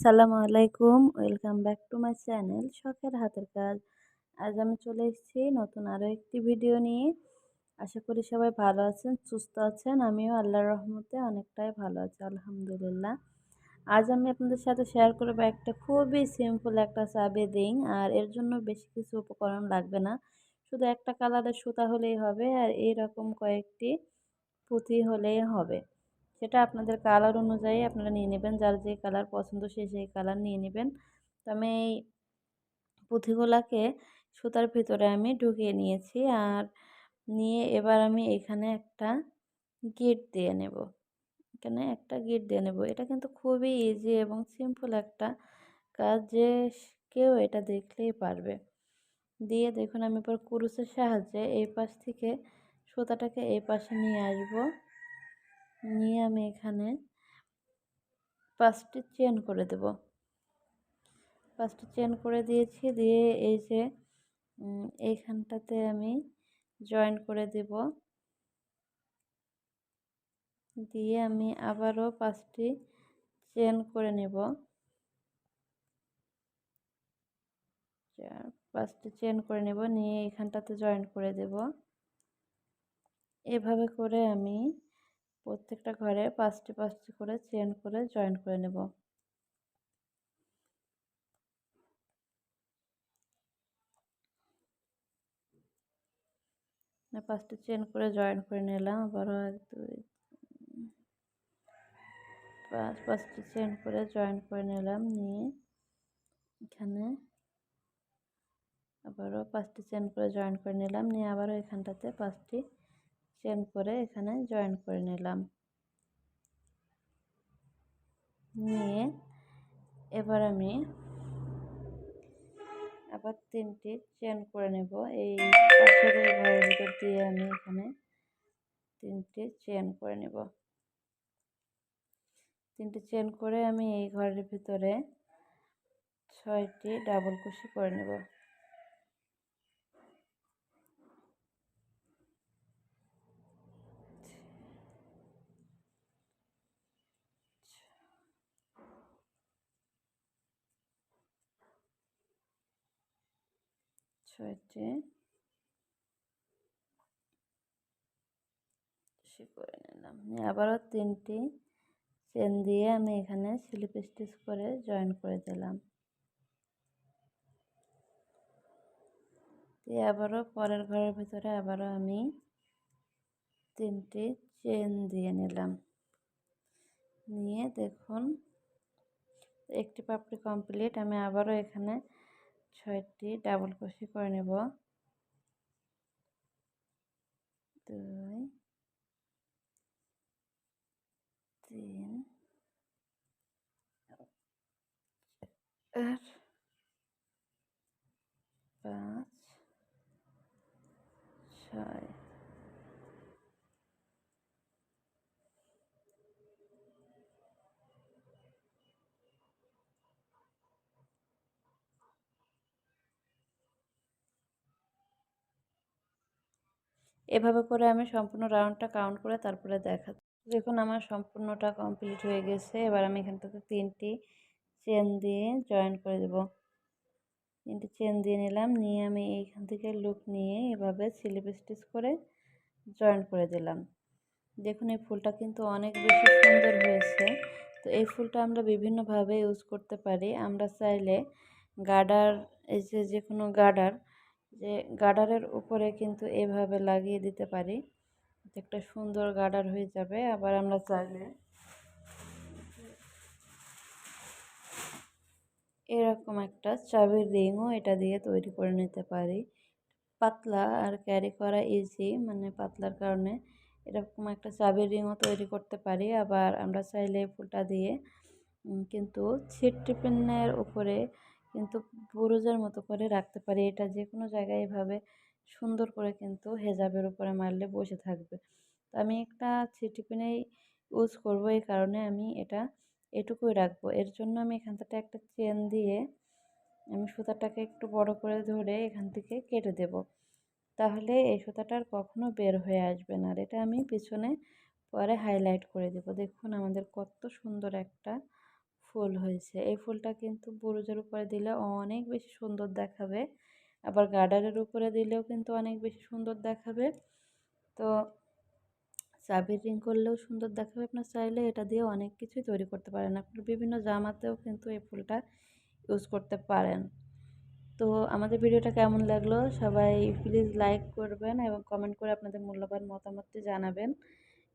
আসসালামু আলাইকুম। Welcome back to my channel শখের হাতের কাজ। আজ আমি চলে এসেছি নতুন আরও একটি ভিডিও নিয়ে। আশা করি সবাই ভালো আছেন, সুস্থ আছেন। আমিও আল্লাহর রহমতে অনেকটাই ভালো আছি আলহামদুলিল্লাহ। আজ আমি আপনাদের সাথে শেয়ার করব একটা খুবই সিম্পল একটা চা বেদিং। আর এর জন্য বেশি কিছু উপকরণ লাগবে না। শুধু একটা কালারের সুতা হলেই হবে আর এইরকম কয়েকটি পুঁথি হলেই হবে। সেটা আপনাদের কালার অনুযায়ী আপনারা নিয়ে নেবেন। যার যে কালার পছন্দ সে সেই কালার নিয়ে নেবেন। তো আমি এই পুঁথিগুলাকে সুতার ভিতরে আমি ঢুকিয়ে নিয়েছি। আর নিয়ে এবার আমি এখানে একটা গিট দিয়ে নেব। এখানে একটা গিট দিয়ে নেব। এটা কিন্তু খুবই ইজি এবং সিম্পল একটা কাজ, যে কেউ এটা দেখলেই পারবে। দিয়ে দেখুন আমি এবার কুরুশের সাহায্যে এই পাশ থেকে সুতাটাকে এই পাশে নিয়ে আসব। নিয়ে আমি এখানে 5টি চেন করে দেব। 5টি চেন করে দিয়েছি। দিয়ে এই যে এইখানটাতে আমি জয়েন করে দেব। দিয়ে আমি আবারও 5টি চেন করে নেব। 5টি চেন করে নেব, নিয়ে এইখানটাতে জয়েন করে দেব। এভাবে করে আমি প্রত্যেকটা ঘরে 5টি করে চেন করে জয়েন করে নেব। 5টি চেন করে জয়েন করে নিলাম। আবারও 1 2 5টি চেন করে জয়েন করে নিলাম। নিয়ে এখানে আবারও 5টি চেন করে জয়েন করে নিলাম। নিয়ে আবারও এখানটাতে 5টি চেন করে এখানে জয়েন করে নিলাম। নিয়ে এবার আমি আবার 3টি চেন করে নেব। এই পাশের ঘরের ভিতর দিয়ে আমি এখানে 3টি চেন করে নেব। 3টি চেন করে আমি এই ঘরের ভিতরে 6টি ডাবল কুশি করে নেব। 6টি কুশি করে নিলাম। নিয়ে আবারও 3টি চেন দিয়ে আমি এখানে স্লিপ স্টিচ করে জয়েন করে দিলাম। দিয়ে আবারও পরের ঘরের ভিতরে আবারও আমি 3টি চেন দিয়ে নিলাম। নিয়ে দেখুন একটি পাপড়ি কমপ্লিট। আমি আবারও এখানে 6টি ডাবল কুশি করে নেব। 2 3 আর 5 6। এভাবে করে আমি সম্পূর্ণ রাউন্ডটা কাউন্ট করে তারপরে দেখাচ্ছি। দেখুন আমার সম্পূর্ণটা কমপ্লিট হয়ে গেছে। এবার আমি এখান থেকে 3টি চেন দিয়ে জয়েন করে দেব। 3টি চেন দিয়ে নিলাম। নিয়ে আমি এইখান থেকে লুপ নিয়ে এভাবে স্লিপ স্টিচ করে জয়েন করে দিলাম। দেখুন এই ফুলটা কিন্তু অনেক বেশি সুন্দর হয়েছে। তো এই ফুলটা আমরা বিভিন্নভাবে ইউজ করতে পারি। আমরা চাইলে গার্ডার, এই যে কোনো গার্ডার, যে গার্ডারের উপরে কিন্তু এভাবে লাগিয়ে দিতে পারি। একটা সুন্দর গার্ডার হয়ে যাবে। আবার আমরা চাইলে এরকম একটা চাবির রিংও এটা দিয়ে তৈরি করে নিতে পারি। পাতলা আর ক্যারি করা ইজি, মানে পাতলার কারণে এরকম একটা চাবির রিংও তৈরি করতে পারি। আবার আমরা চাইলে ফুলটা দিয়ে কিন্তু ছিট টিফিনের উপরে কিন্তু বুরুজের মতো করে রাখতে পারি। এটা যে কোনো জায়গায় এভাবে সুন্দর করে কিন্তু হেজাবের উপরে মারলে বসে থাকবে। তো আমি একটা ছিট টিফিনেই ইউজ করব, এই কারণে আমি এটা এটুকুই রাখবো। এর জন্য আমি এখান থেকে একটা চেন দিয়ে আমি সুতাটাকে একটু বড় করে ধরে এখান থেকে কেটে দেব। তাহলে এই সুতাটা আর কখনো বের হয়ে আসবে না। আর এটা আমি পিছনে পরে হাইলাইট করে দেব। দেখুন আমাদের কত সুন্দর একটা ফুল হয়েছে। এই ফুলটা কিন্তু বুরুজের উপরে দিলে অনেক বেশি সুন্দর দেখাবে। আবার গার্ডারের উপরে দিলেও কিন্তু অনেক বেশি সুন্দর দেখাবে। তো চাবির রিং করলেও সুন্দর দেখাবে। আপনার চাইলে এটা দিয়ে অনেক কিছুই তৈরি করতে পারেন। আপনার বিভিন্ন জামাতেও কিন্তু এই ফুলটা ইউজ করতে পারেন। তো আমাদের ভিডিওটা কেমন লাগলো সবাই প্লিজ লাইক করবেন এবং কমেন্ট করে আপনাদের মূল্যবান মতামতটি জানাবেন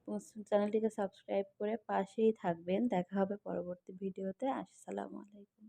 এবং চ্যানেলটিকে সাবস্ক্রাইব করে পাশেই থাকবেন। দেখা হবে পরবর্তী ভিডিওতে। আসসালামু আলাইকুম।